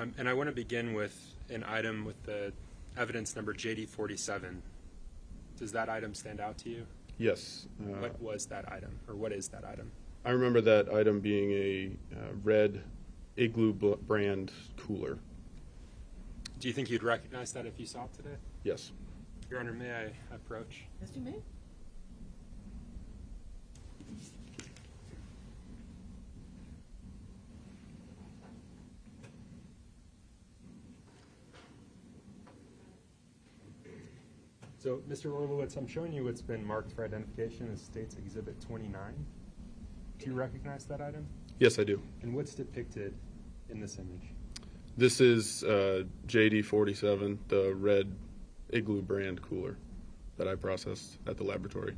And I want to begin with an item with the evidence number JD47. Does that item stand out to you? Yes. What was that item, or what is that item? I remember that item being a red Igloo brand cooler. Do you think you'd recognize that if you saw it today? Yes. Your Honor, may I approach? Yes, you may. So, Mr. Orlowitz, I'm showing you what's been marked for identification as State's Exhibit 29. Do you recognize that item? Yes, I do. And what's depicted in this image? This is JD47, the red Igloo brand cooler that I processed at the laboratory.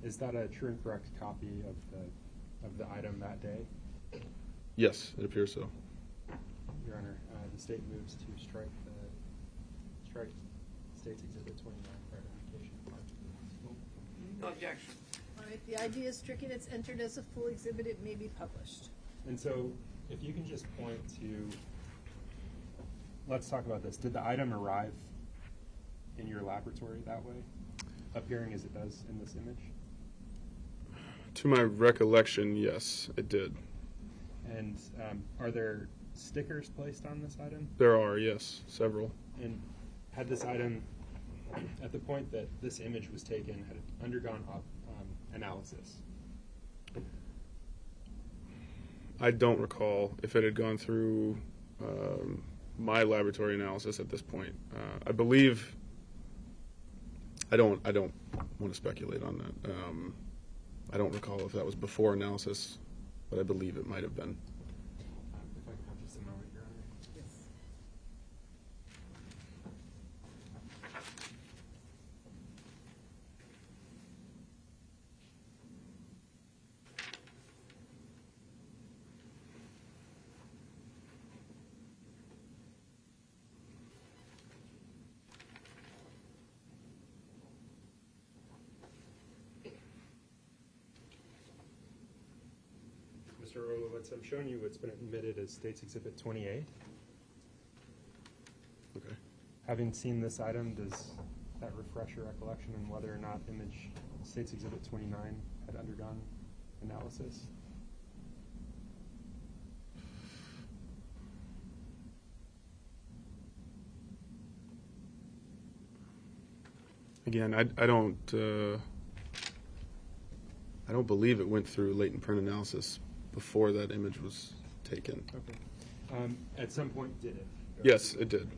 Is that a true and correct copy of the item that day? Yes, it appears so. Your Honor, the State moves to strike State's Exhibit 29 for identification. No objection. All right, the idea is stricken. It's entered as a full exhibit. It may be published. And so, if you can just point to, let's talk about this. Did the item arrive in your laboratory that way, appearing as it does in this image? To my recollection, yes, it did. And are there stickers placed on this item? There are, yes, several. And had this item, at the point that this image was taken, had it undergone analysis? I don't recall if it had gone through my laboratory analysis at this point. I believe, I don't want to speculate on that. I don't recall if that was before analysis, but I believe it might have been. If I could have just a moment, Your Honor. Yes. Mr. Orlowitz, I'm showing you what's been admitted as State's Exhibit 28. Okay. Having seen this item, does that refresh your recollection on whether or not image State's Exhibit 29 had undergone analysis? Again, I don't believe it went through latent print analysis before that image was taken. Okay. At some point, did it? Yes, it did.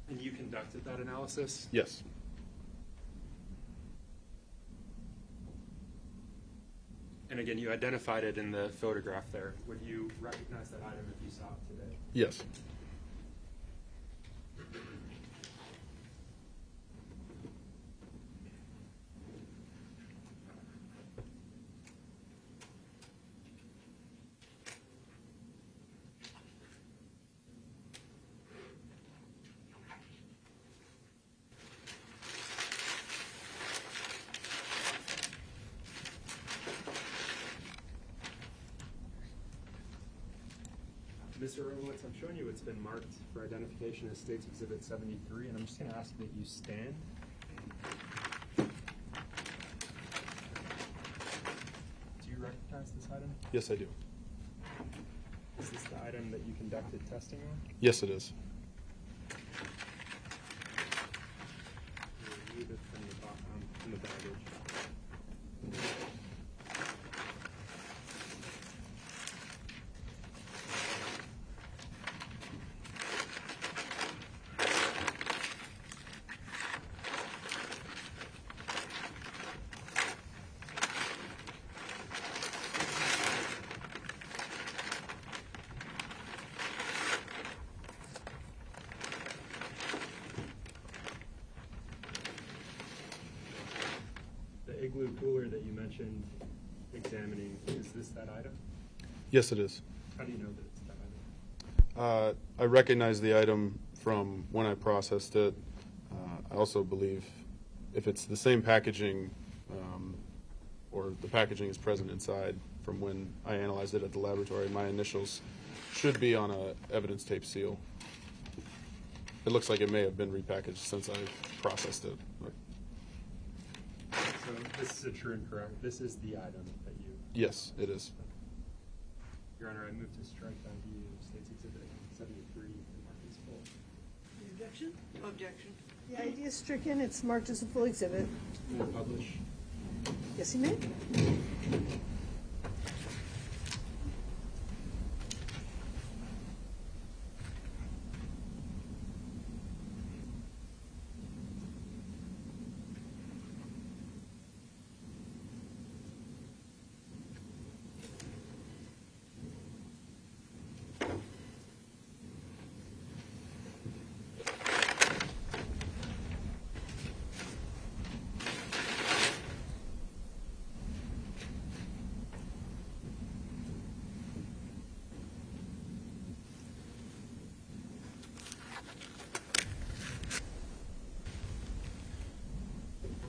And you conducted that analysis? Yes. And again, you identified it in the photograph there. Would you recognize that item if you saw it today? Yes. Mr. Orlowitz, I'm showing you what's been marked for identification as State's Exhibit 73, and I'm just going to ask that you stand. Do you recognize this item? Yes, I do. Is this the item that you conducted testing on? Yes, it is. Remove it from the baggage. The Igloo cooler that you mentioned examining, is this that item? Yes, it is. How do you know that it's that item? I recognize the item from when I processed it. I also believe if it's the same packaging or the packaging is present inside, from when I analyzed it at the laboratory. My initials should be on a evidence tape seal. It looks like it may have been repackaged since I processed it. But So this is a true and correct. This is the item that you. yes, it is. Your Honor, I move to strike ID of State's Exhibit 73 and mark as full. Any objection? No objection. The ID is stricken, it's marked as a full exhibit. May I publish? Yes, you may.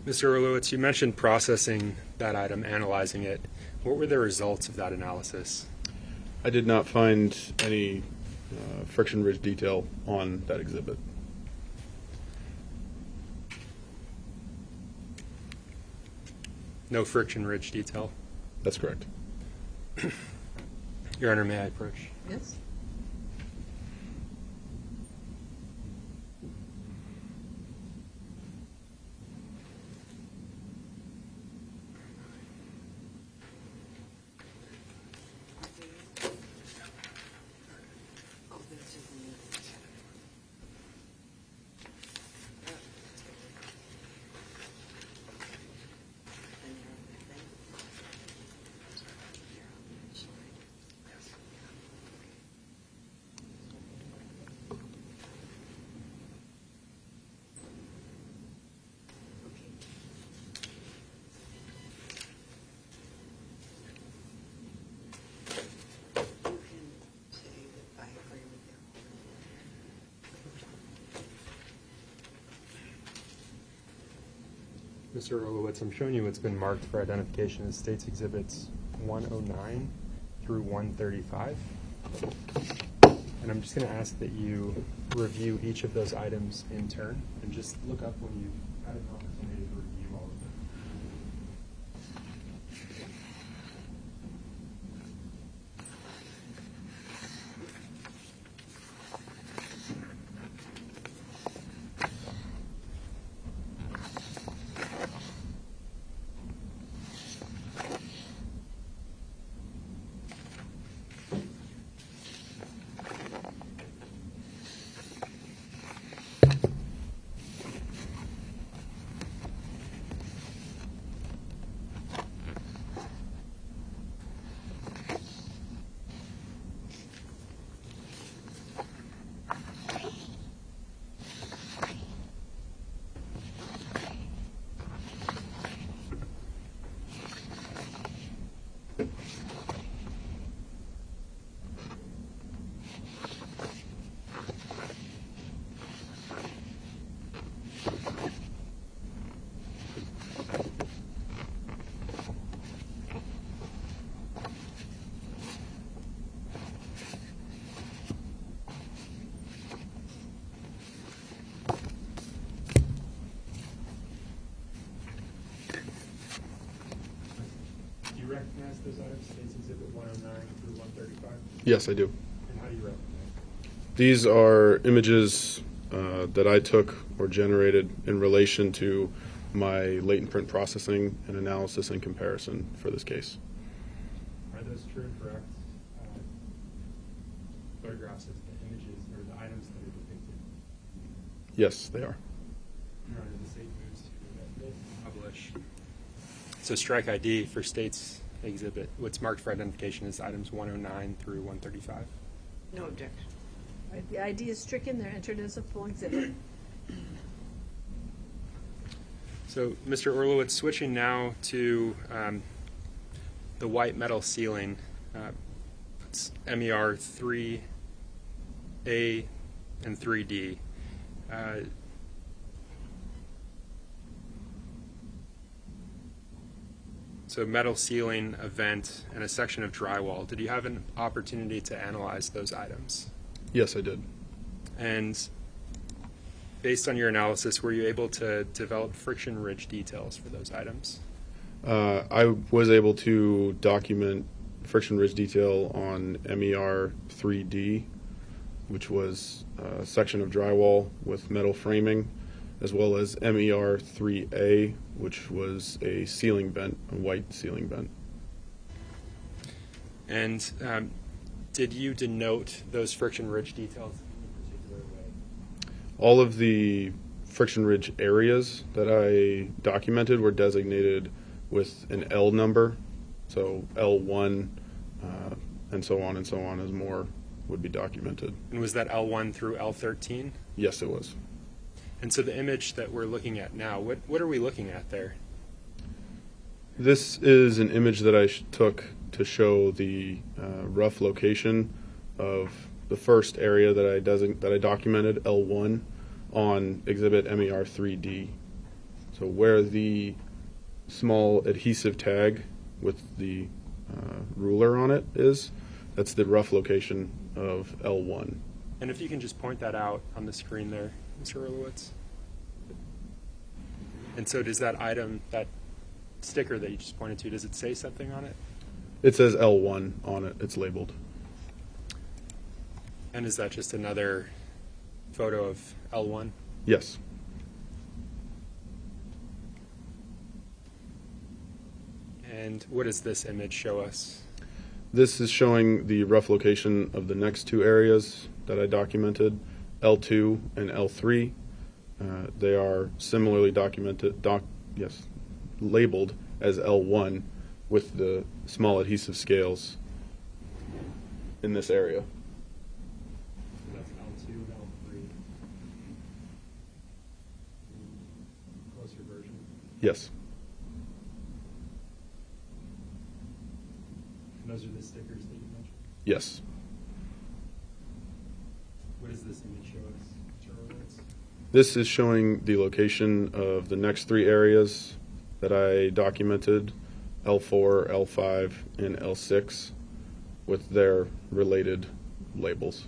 Mr. Orlowitz, you mentioned processing that item, analyzing it. What were the results of that analysis? I did not find any friction ridge detail on that exhibit. No friction ridge detail. That's correct. Your Honor, may I approach? Yes. Oh, this is neat. And you're on the thing? You're on the slide. Yes. Okay. You can say that I agree with you. Mr. Orlowitz, I'm showing you what's been marked for identification as State's Exhibits 109 through 135. And I'm just going to ask that you review each of those items in turn and just look up when you've had an opportunity to review all of them. Do you recognize those items, State's Exhibit 109 through 135? Yes, I do. And how do you recognize them? These are images that I took or generated in relation to my latent print processing and analysis and comparison for this case. Are those true and correct photographs of the images or the items that are depicted? Yes, they are. Your Honor, the State moves to publish. So strike ID for State's Exhibit. What's marked for identification is items 109 through 135. No objection. All right, the ID is stricken, they're entered as a full exhibit. So, Mr. Orlowitz, switching now to the white metal ceiling. It's MER 3A and 3D. So metal ceiling, a vent, and a section of drywall. Did you have an opportunity to analyze those items? Yes, I did. And based on your analysis, were you able to develop friction ridge details for those items? I was able to document friction ridge detail on MER 3D, which was a section of drywall with metal framing, as well as MER 3A, which was a ceiling vent, a white ceiling vent. And did you denote those friction ridge details in a particular way? All of the friction ridge areas that I documented were designated with an L number, so L1, and so on as more would be documented. And was that L1 through L13? Yes, it was. And so the image that we're looking at now, what are we looking at there? This is an image that I took to show the rough location of the first area that I documented, L1, on exhibit MER 3D. So where the small adhesive tag with the ruler on it is, that's the rough location of L1. And if you can just point that out on the screen there, Mr. Orlowitz. And so does that item, that sticker that you just pointed to, does it say something on it? It says L1 on it. It's labeled. And is that just another photo of L1? Yes. And what does this image show us? This is showing the rough location of the next two areas that I documented, L2 and L3. They are similarly labeled as L1 with the small adhesive scales in this area. That's L2, L3. Closer version. Yes. And those are the stickers that you mentioned? Yes. What does this image show us, Mr. Orlowitz? This is showing the location of the next three areas that I documented, L4, L5, and L6, with their related labels.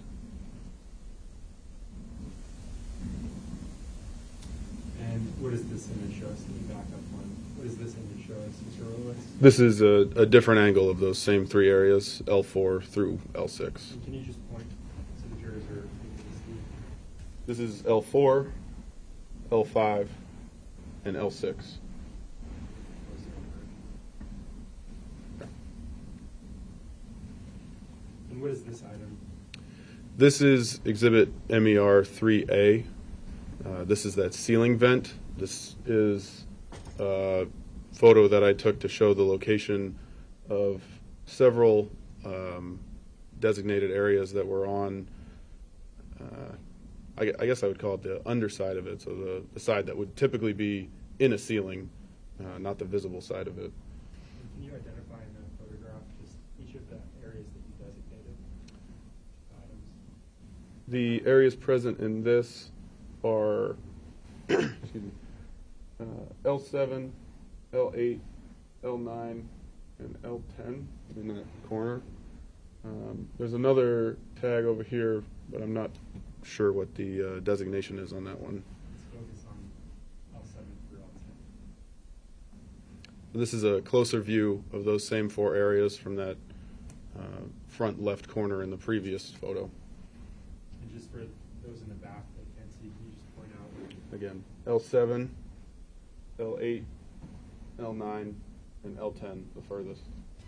And what does this image show us? Can you back up one? What does this image show us, Mr. Orlowitz? This is a different angle of those same three areas, L4 through L6. And can you just point so the jurors are able to see? This is L4, L5, and L6. And what is this item? This is exhibit MER 3A. This is that ceiling vent. This is a photo that I took to show the location of several designated areas that were on, I guess I would call it the underside of it, so the side that would typically be in a ceiling, not the visible side of it. And can you identify in that photograph just each of the areas that you designated items? The areas present in this are excuse me, L7, L8, L9, and L10 in that corner. There's another tag over here, but I'm not sure what the designation is on that one. Let's focus on L7 through L10. This is a closer view of those same four areas from that front left corner in the previous photo. And just for those in the back that can't see, can you just point out? Again, L7, L8, L9, and L10, the furthest.